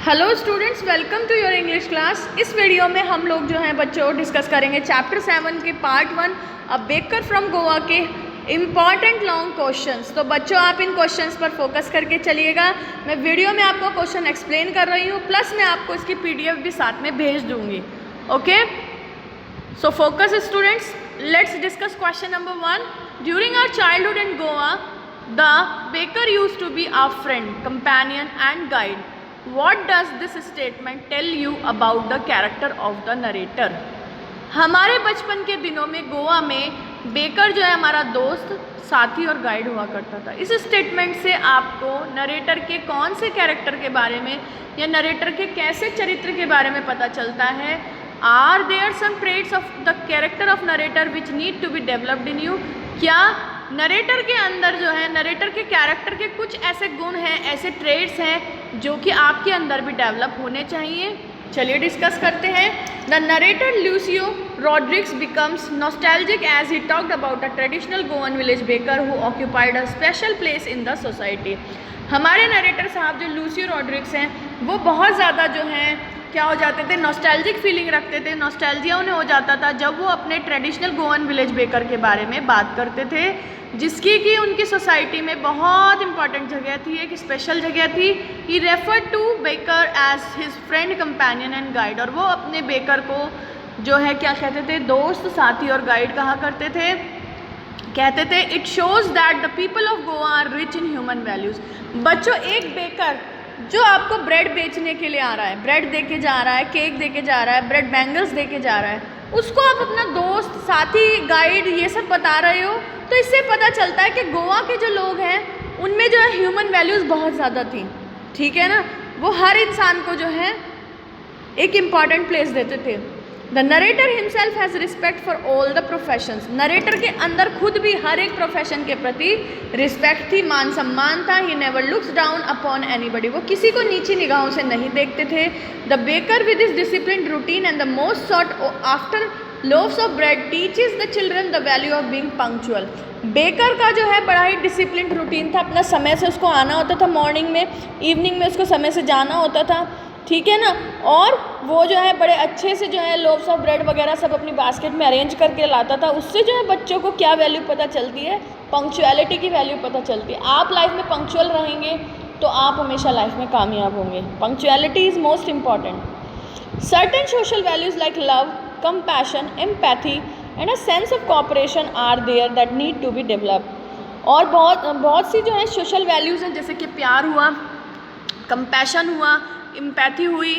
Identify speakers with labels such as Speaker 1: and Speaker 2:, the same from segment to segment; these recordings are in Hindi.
Speaker 1: Hello students, welcome to your English class. इस वीडियो में हम लोग जो हैं बच्चों डिस्कस करेंगे चैप्टर 7 के part 1 a baker from Goa के इम्पॉर्टेंट लॉन्ग क्वेश्चंस। तो बच्चों आप इन क्वेश्चंस पर फोकस करके चलिएगा। मैं वीडियो में आपको क्वेश्चन एक्सप्लेन कर रही हूँ, प्लस मैं आपको इसकी पीडीएफ भी साथ में भेज दूँगी। Okay, so focus students, let's discuss question number 1। During our childhood in Goa the baker used to be our friend, companion and guide. What does this statement tell you about the character of the narrator? हमारे बचपन के दिनों में गोवा में बेकर जो है हमारा दोस्त, साथी और गाइड हुआ करता था। इस स्टेटमेंट से आपको नरेटर के कौन से कैरेक्टर के बारे में या नरेटर के कैसे चरित्र के बारे में पता चलता है। Are there some traits of the character of narrator which need to be developed in you? क्या नरेटर के अंदर जो है नरेटर के कैरेक्टर के कुछ ऐसे गुण हैं, ऐसे ट्रेड्स हैं जो कि आपके अंदर भी डेवलप होने चाहिए। चलिए डिस्कस करते हैं। The narrator Lucio Rodrigues becomes nostalgic as he talked about a traditional Goan village baker who occupied a special place in the society. हमारे नरेटर साहब जो लूसियो रॉड्रिग्स हैं वो बहुत ज़्यादा जो हैं क्या हो जाते थे, नॉस्टैल्जिक फीलिंग रखते थे, नॉस्टैल्जिया उन्हें हो जाता था जब वो अपने ट्रेडिशनल गोवन विलेज बेकर के बारे में बात करते थे, जिसकी कि उनकी सोसाइटी में बहुत इंपॉर्टेंट जगह थी, एक स्पेशल जगह थी। He refer to baker as his friend, companion and guide. और वो अपने बेकर को जो है क्या कहते थे, दोस्त, साथी और गाइड कहा करते थे। कहते थे it shows that the people of Goa are rich in human values. बच्चों, एक बेकर जो आपको ब्रेड बेचने के लिए आ रहा है, ब्रेड दे के जा रहा है, केक दे के जा रहा है, ब्रेड बैंगल्स दे के जा रहा है, उसको आप अपना दोस्त, साथी, गाइड ये सब बता रहे हो, तो इससे पता चलता है कि गोवा के जो लोग हैं उनमें जो है ह्यूमन वैल्यूज़ बहुत ज़्यादा थी। ठीक है ना, वो हर इंसान को जो है एक इम्पॉर्टेंट प्लेस देते थे। The narrator himself has respect for all the professions. Narrator के अंदर खुद भी हर एक प्रोफेशन के प्रति रिस्पेक्ट थी, मान सम्मान था। He never looks down upon anybody. वो किसी को नीची निगाहों से नहीं देखते थे। The baker with his discipline routine and the most sought after loaves of bread teaches the children the value of being punctual. Baker का जो है बड़ा ही डिसिप्लिन रूटीन था, अपना समय से उसको आना होता था, मॉर्निंग में, इवनिंग में उसको समय से जाना होता था। ठीक है ना, और वो जो है बड़े अच्छे से जो है लोव्स ऑफ ब्रेड वगैरह सब अपनी बास्केट में अरेंज करके लाता था। उससे जो है बच्चों को क्या वैल्यू पता चलती है, पंक्चुअलिटी की वैल्यू पता चलती है। आप लाइफ में पंक्चुअल रहेंगे तो आप हमेशा लाइफ में कामयाब होंगे। Punctuality is most important. Certain social values like love, compassion, empathy and a sense of cooperation are there that need to be developed. और बहुत सी जो है सोशल वैल्यूज़ हैं, जैसे कि प्यार हुआ, कंपैशन हुआ, एम्पैथी हुई,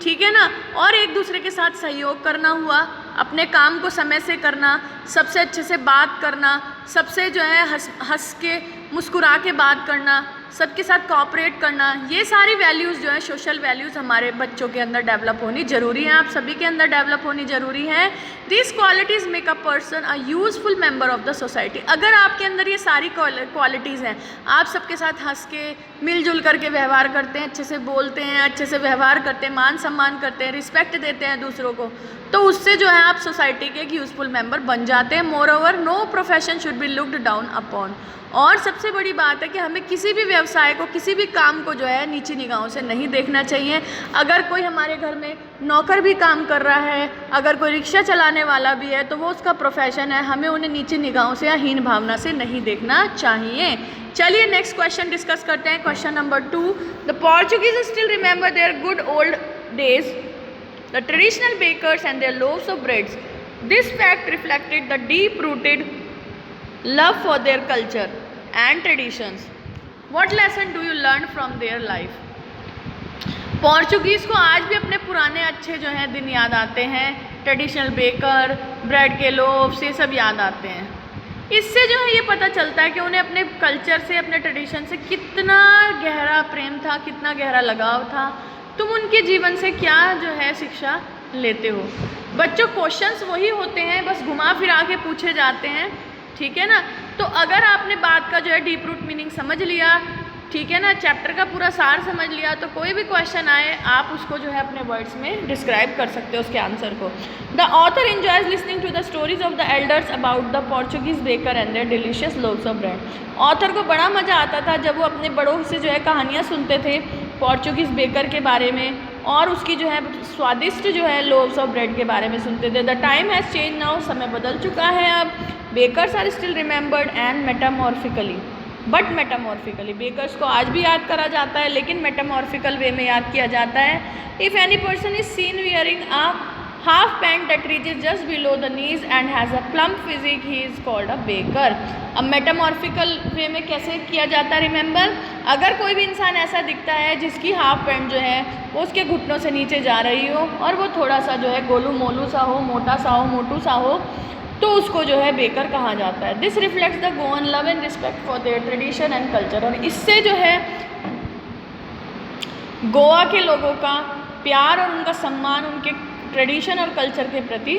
Speaker 1: ठीक है ना, और एक दूसरे के साथ सहयोग करना हुआ, अपने काम को समय से करना, सबसे अच्छे से बात करना, सबसे जो है हंस के मुस्कुरा के बात करना, सबके साथ कोऑपरेट करना, ये सारी वैल्यूज़ जो है सोशल वैल्यूज़ हमारे बच्चों के अंदर डेवलप होनी ज़रूरी है। आप सभी के अंदर डेवलप होनी ज़रूरी है। This qualities make a person a useful member of the society. अगर आपके अंदर ये सारी क्वालिटीज़ हैं, आप सबके साथ हंस के मिलजुल करके व्यवहार करते हैं, अच्छे से बोलते हैं, अच्छे से व्यवहार करते हैं, मान सम्मान करते हैं, रिस्पेक्ट देते हैं दूसरों को, तो उससे जो है आप सोसाइटी के एक यूज़फुल मेंबर बन जाते हैं। Moreover no profession should be looked down upon. और सबसे बड़ी बात है कि हमें किसी भी व्यवसाय को, किसी भी काम को जो है नीची निगाहों से नहीं देखना चाहिए। अगर कोई हमारे घर में नौकर भी काम कर रहा है, अगर कोई रिक्शा चलाने वाला भी है, तो वो उसका प्रोफेशन है, हमें उन्हें नीची निगाहों से या हीन भावना से नहीं देखना चाहिए। चलिए नेक्स्ट क्वेश्चन डिस्कस करते हैं। Question number 2। The Portuguese still remember their good old days, the traditional bakers and their loaves of breads. This fact reflected the deep rooted love for their culture and traditions. What lesson do you learn from their life? Portuguese को आज भी अपने पुराने अच्छे जो हैं दिन याद आते हैं। ट्रेडिशनल बेकर, ब्रेड के लोव्स, ये सब याद आते हैं। इससे जो है ये पता चलता है कि उन्हें अपने कल्चर से, अपने ट्रेडिशन से कितना गहरा प्रेम था, कितना गहरा लगाव था। तुम उनके जीवन से क्या जो है शिक्षा लेते हो। बच्चों, क्वेश्चंस वही होते हैं, बस घुमा फिरा के पूछे जाते हैं। ठीक है ना, तो अगर आपने बात का जो है डीप रूट मीनिंग समझ लिया, ठीक है ना, चैप्टर का पूरा सार समझ लिया, तो कोई भी क्वेश्चन आए आप उसको जो है अपने वर्ड्स में डिस्क्राइब कर सकते हो उसके आंसर को। The author enjoys listening to the stories of the elders about the Portuguese baker and their delicious loaves of bread. Author को बड़ा मज़ा आता था जब वो अपने बड़ों से जो है कहानियाँ सुनते थे पोर्चुगीज़ बेकर के बारे में और उसकी जो है स्वादिष्ट जो है लोव्स ऑफ ब्रेड के बारे में सुनते थे। The time has change now, समय बदल चुका है अब। Bakers are still remembered and metamorphically, but metamorphically, bakers को आज भी याद करा जाता है लेकिन मेटामॉर्फिकल वे में याद किया जाता है। If any person is seen wearing a half pant that reaches just below the knees and has a plump physique, he is called a baker. अब मेटामॉर्फिकल वे में कैसे किया जाता है रिमेंबर, अगर कोई भी इंसान ऐसा दिखता है जिसकी हाफ पैंट जो है वो उसके घुटनों से नीचे जा रही हो और वो थोड़ा सा जो है गोलू मोलू सा हो, मोटा सा हो, मोटू सा हो, तो उसको जो है बेकर कहा जाता है। This reflects the Goan love and respect for their tradition and culture. और इससे जो है गोवा के लोगों का प्यार और उनका सम्मान उनके ट्रेडिशन और कल्चर के प्रति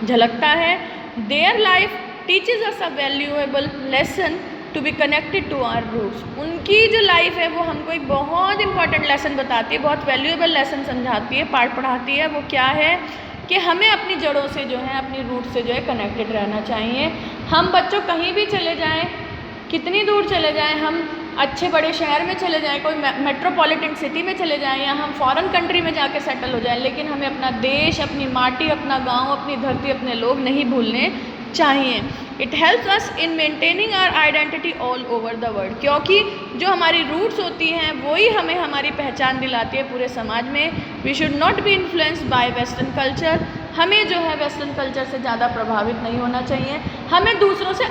Speaker 1: झलकता है। Their life teaches us a valuable lesson to be connected to our roots. उनकी जो लाइफ है वो हमको एक बहुत इंपॉर्टेंट लेसन बताती है, बहुत वैल्यूएबल लेसन समझाती है, पाठ पढ़ाती है। वो क्या है कि हमें अपनी जड़ों से जो है, अपनी रूट से जो है कनेक्टेड रहना चाहिए। हम बच्चों कहीं भी चले जाएं, कितनी दूर चले जाएं, हम अच्छे बड़े शहर में चले जाएं, कोई मेट्रोपॉलिटन सिटी में चले जाएं या हम फॉरेन कंट्री में जाके सेटल हो जाएं, लेकिन हमें अपना देश, अपनी माटी, अपना गांव, अपनी धरती, अपने लोग नहीं भूलने चाहिए। It helps us in maintaining our identity all over the world, क्योंकि जो हमारी रूट्स होती हैं वही हमें हमारी पहचान दिलाती है पूरे समाज में। We should not be influenced by western culture. हमें जो है वेस्टर्न कल्चर से ज़्यादा प्रभावित नहीं होना चाहिए। हमें दूसरों से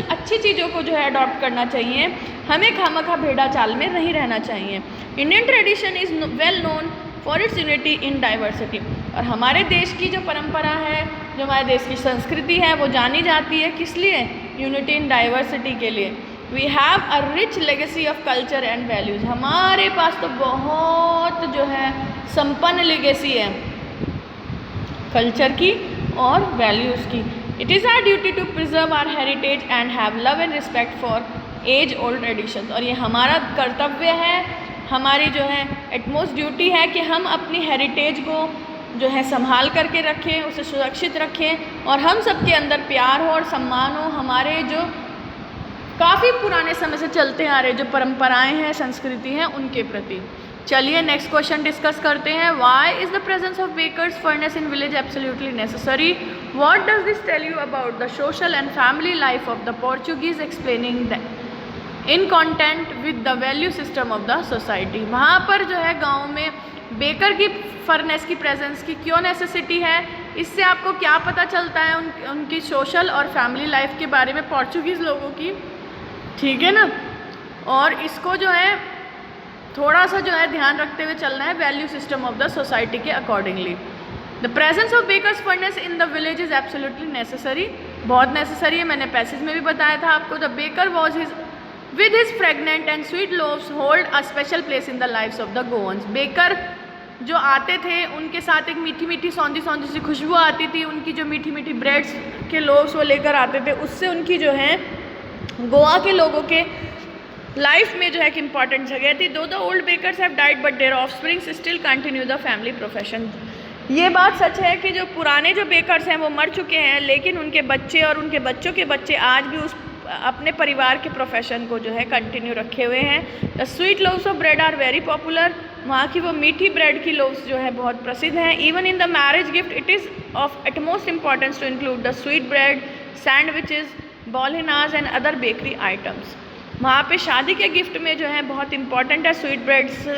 Speaker 1: अच्छी चीज़ों को जो है अडॉप्ट करना चाहिए। हमें खामखा भेड़ा चाल में नहीं रहना चाहिए। Indian tradition is well known for its unity in diversity. और हमारे देश की जो परंपरा है, जो हमारे देश की संस्कृति है, वो जानी जाती है किस लिए? यूनिटी इन डाइवर्सिटी के लिए। We have a rich legacy of culture and values. हमारे पास तो बहुत जो है संपन्न लेगेसी है कल्चर की और वैल्यूज़ की। It is our duty to preserve our heritage and have love and respect for age old traditions. और ये हमारा कर्तव्य है, हमारी जो है एटमोस्ट ड्यूटी है कि हम अपनी हेरिटेज को जो है संभाल करके रखें, उसे सुरक्षित रखें और हम सबके अंदर प्यार हो और सम्मान हो हमारे जो काफ़ी पुराने समय से चलते आ रहे जो परंपराएं हैं, संस्कृति हैं, उनके प्रति। चलिए नेक्स्ट क्वेश्चन डिस्कस करते हैं। Why is the presence of bakers furnace in village absolutely necessary? What does this tell you about the social and family life of the Portuguese, explaining that in content with the value system of the society. वहाँ पर जो है गाँव में बेकर की फर्नेस की प्रेजेंस की क्यों नेसेसिटी है, इससे आपको क्या पता चलता है उनकी सोशल और फैमिली लाइफ के बारे में पोर्चुगीज़ लोगों की, ठीक है ना। और इसको जो है थोड़ा सा जो है ध्यान रखते हुए चलना है value system of the society के accordingly. The presence of bakers furnace in the village is absolutely necessary, बहुत नेसेसरी है। मैंने पैसेज में भी बताया था आपको। The baker was his with his fragrant and sweet loaves hold a special place in the lives of the Goans। Baker जो आते थे उनके साथ एक मीठी मीठी सौंधी सौंधी सी खुशबू आती थी। उनकी जो मीठी मीठी ब्रेड्स के लोव्स वो लेकर आते थे, उससे उनकी जो है गोवा के लोगों के लाइफ में जो है एक इम्पॉर्टेंट जगह थी। Though the old bakers have died but their offsprings still continue the family profession. ये बात सच है कि जो पुराने जो बेकर्स हैं वो मर चुके हैं, लेकिन उनके बच्चे और उनके बच्चों के बच्चे आज भी उस अपने परिवार के प्रोफेशन को जो है कंटिन्यू रखे हुए हैं। The sweet loaves of bread are very popular. वहाँ की वो मीठी ब्रेड की लोव्स जो है बहुत प्रसिद्ध हैं। Even in the marriage gift it is of utmost importance to include the sweet bread, sandwiches, बॉलिनाज एंड अदर बेकरी आइटम्स। वहाँ पे शादी के गिफ्ट में जो है बहुत इंपॉर्टेंट है स्वीट ब्रेड्स,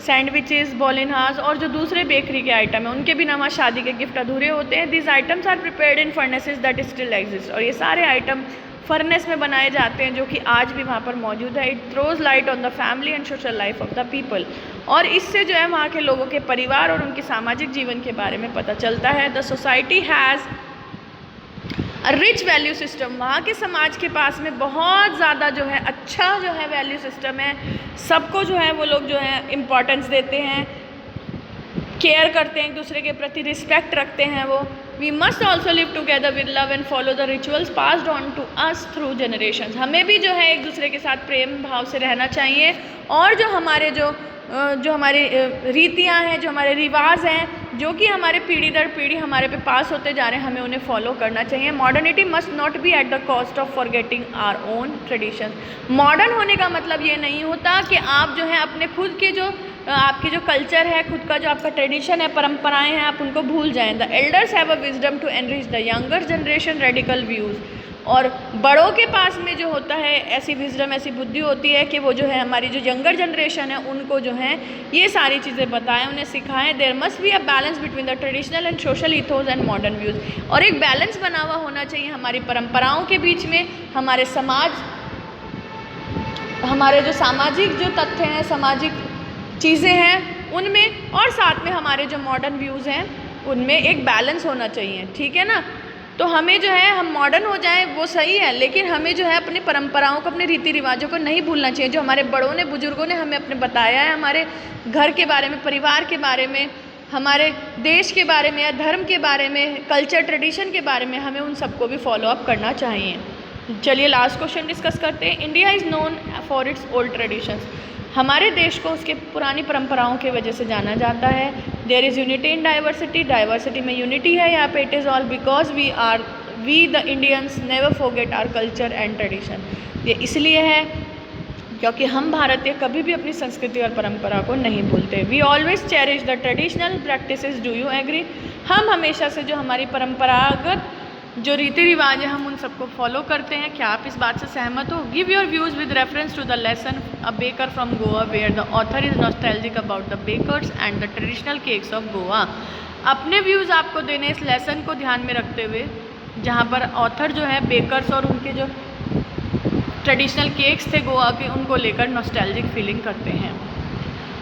Speaker 1: सैंडविचेस, बॉलिनाज और जो दूसरे बेकरी के आइटम हैं उनके बिना वहाँ शादी के गिफ्ट अधूरे होते हैं। This items are prepared in furnaces that still exist. और ये सारे आइटम फर्नेस में बनाए जाते हैं जो कि आज भी वहाँ पर मौजूद है। It throws light on the family and social life of the people. और इससे जो है वहाँ के लोगों के परिवार और उनके सामाजिक जीवन के बारे में पता चलता है। The society has a rich value system. वहाँ के समाज के पास में बहुत ज़्यादा जो है अच्छा जो है वैल्यू सिस्टम है। सबको जो है वो लोग जो है इम्पोर्टेंस देते हैं, केयर करते हैं, एक दूसरे के प्रति रिस्पेक्ट रखते हैं वो। We must also live together with love and follow the rituals passed on to us through generations. हमें भी जो है एक दूसरे के साथ प्रेम भाव से रहना चाहिए और जो हमारे जो हमारी रीतियाँ हैं, जो हमारे रिवाज हैं, जो कि हमारे पीढ़ी दर पीढ़ी हमारे पे पास होते जा रहे हैं, हमें उन्हें फॉलो करना चाहिए। Modernity must not be at the cost of forgetting our own tradition. Modern होने का मतलब ये नहीं होता कि आप जो है अपने खुद के जो आपकी जो कल्चर है, खुद का जो आपका ट्रेडिशन है, परंपराएं हैं, आप उनको भूल जाएं। The elders have a wisdom to enrich the younger generation radical views. और बड़ों के पास में जो होता है ऐसी विजडम, ऐसी बुद्धि होती है कि वो जो है हमारी जो यंगर जनरेशन है उनको जो है ये सारी चीज़ें बताएं, उन्हें सिखाएं। There must be a balance between the traditional and social ethos and modern views. और एक बैलेंस बना हुआ होना चाहिए हमारी परंपराओं के बीच में, हमारे समाज, हमारे जो सामाजिक जो तथ्य हैं, सामाजिक चीज़ें हैं उनमें, और साथ में हमारे जो मॉडर्न व्यूज़ हैं उनमें एक बैलेंस होना चाहिए, ठीक है ना। तो हमें जो है हम मॉडर्न हो जाएं वो सही है, लेकिन हमें जो है अपनी परंपराओं को, अपने रीति रिवाजों को नहीं भूलना चाहिए। जो हमारे बड़ों ने, बुजुर्गों ने हमें अपने बताया है, हमारे घर के बारे में, परिवार के बारे में, हमारे देश के बारे में या धर्म के बारे में, कल्चर ट्रेडिशन के बारे में, हमें उन सबको भी फॉलो अप करना चाहिए। चलिए लास्ट क्वेश्चन डिस्कस करते हैं। India is known for its old traditions. हमारे देश को उसके पुरानी परंपराओं की वजह से जाना जाता है। There is unity in diversity, diversity में यूनिटी है यहाँ पे। It is all because we the Indians never forget our culture and tradition. ये इसलिए है क्योंकि हम भारतीय कभी भी अपनी संस्कृति और परंपरा को नहीं भूलते। We always cherish the traditional practices. Do you agree? हम हमेशा से जो हमारी परंपरागत जो रीति रिवाज है हम उन सबको फॉलो करते हैं। क्या आप इस बात से सहमत हो? Give your views with reference to the lesson a baker from Goa where the author is nostalgic about the bakers and the traditional cakes of Goa. अपने व्यूज़ आपको देने इस लेसन को ध्यान में रखते हुए, जहाँ पर ऑथर जो है बेकर्स और उनके जो ट्रेडिशनल केक्स थे गोवा के, उनको लेकर नॉस्टैल्जिक फीलिंग करते हैं।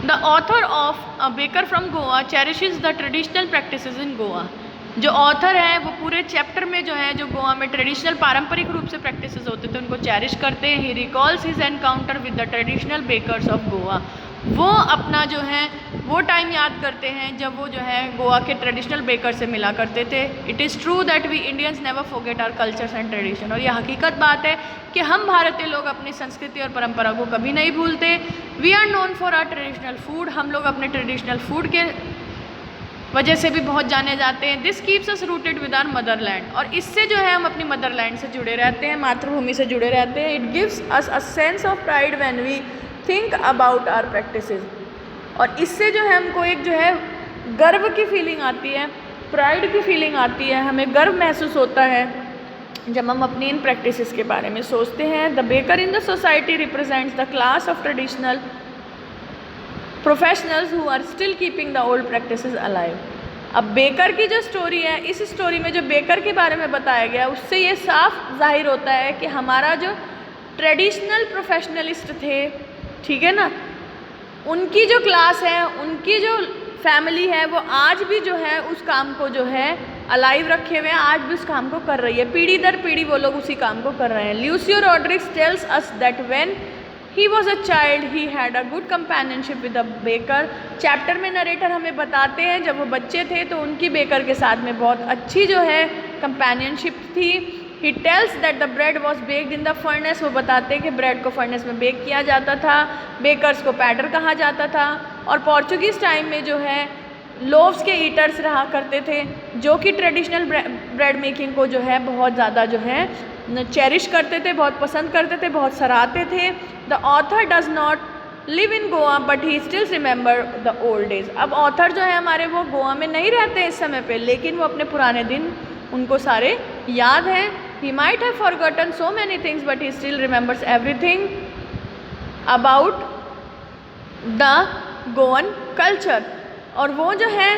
Speaker 1: The author of a baker from Goa cherishes the traditional practices in Goa. जो ऑथर है वो पूरे चैप्टर में जो है जो गोवा में ट्रेडिशनल पारंपरिक रूप से प्रैक्टिसेस होते थे उनको चेरिश करते हैं। He recalls his encounter with the traditional bakers of Goa. वो अपना जो है वो टाइम याद करते हैं जब वो जो है गोवा के ट्रेडिशनल बेकर से मिला करते थे। It is true that we Indians never forget our cultures and tradition. और यह हकीकत बात है कि हम भारतीय लोग अपनी संस्कृति और परंपरा को कभी नहीं भूलते। We are known for our traditional food. हम लोग अपने ट्रेडिशनल फूड के वजह से भी बहुत जाने जाते हैं। This keeps us rooted with our motherland. और इससे जो है हम अपनी मदरलैंड से जुड़े रहते हैं, मातृभूमि से जुड़े रहते हैं। It gives us a sense of pride when we think about our practices. और इससे जो है हमको एक जो है गर्व की फीलिंग आती है, प्राइड की फीलिंग आती है, हमें गर्व महसूस होता है जब हम अपनी इन प्रैक्टिसेस के बारे में सोचते हैं। The baker in the society represents the class of traditional professionals who are still keeping the old practices alive. अब बेकर की जो स्टोरी है, इस स्टोरी में जो बेकर के बारे में बताया गया उससे ये साफ जाहिर होता है कि हमारा जो ट्रेडिशनल प्रोफेशनलिस्ट थे, ठीक है ना, उनकी जो क्लास है, उनकी जो फैमिली है, वो आज भी जो है उस काम को जो है अलाइव रखे हुए हैं, आज भी उस काम को कर रही है। पीढ़ी दर पीढ़ी वो लोग उसी काम को कर रहे हैं। Lucio Rodrigues tells us that when he was a child he had a good companionship with a baker. Chapter में नरेटर हमें बताते हैं जब वो बच्चे थे तो उनकी बेकर के साथ में बहुत अच्छी जो है कंपेनियनशिप थी। He tells that the bread was baked in the furnace. वो बताते हैं कि ब्रेड को फर्नेस में बेक किया जाता था। बेकर्स को पैडर कहा जाता था। और पोर्चुगीज़ टाइम में जो है लोव्स के ईटर्स रहा करते थे जो कि ट्रेडिशनल ब्रेड मेकिंग को जो है बहुत ज़्यादा जो है चेरिश करते थे, बहुत पसंद करते थे, बहुत सराहते थे। The author does not live in Goa but he still remember the old days. अब ऑथर जो है हमारे वो गोवा में नहीं रहते इस समय पे, लेकिन वो अपने पुराने दिन उनको सारे याद हैं। He might have forgotten so many things but he still remembers everything about the Goan culture. और वो जो है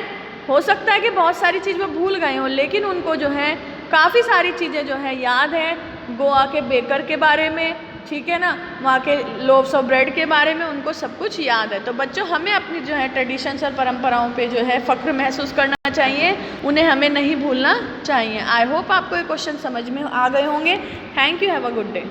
Speaker 1: हो सकता है कि बहुत सारी चीज़ वो भूल गए हों, लेकिन उनको जो है काफ़ी सारी चीज़ें जो है याद है गोवा के बेकर के बारे में, ठीक है ना, वहाँ के लोव्स ऑफ ब्रेड के बारे में, उनको सब कुछ याद है। तो बच्चों हमें अपनी जो है ट्रेडिशंस और परंपराओं पे जो है फ़ख्र महसूस करना चाहिए, उन्हें हमें नहीं भूलना चाहिए। आई होप आपको ये क्वेश्चन समझ में आ गए होंगे। Thank you, have a good day.